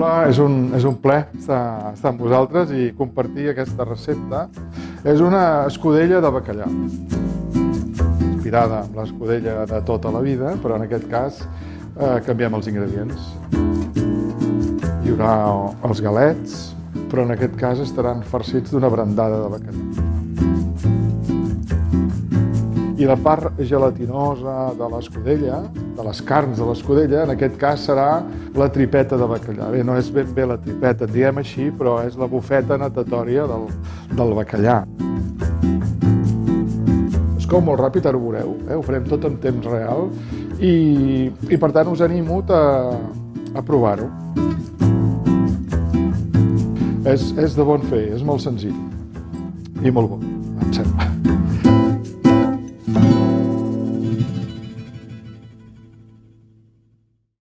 Hola, és un plaer estar amb vosaltres i compartir aquesta recepta. És una escudella de bacallà, inspirada en l'escudella de tota la vida, però en aquest cas canviem els ingredients. Hi haurà els galets, però en aquest cas estaran farcits d'una brandada de bacallà. I la part gelatinosa de l'escudella, de les carns de l'escudella, en aquest cas serà la tripeta de bacallà. Bé, no és ben bé la tripeta, en diem així, però és la bufeta natatòria del bacallà. Es cou molt ràpid, ara ho veureu, ho farem tot en temps real i per tant us animo a provar-ho. És de bon fer, és molt senzill i molt bo, em sembla.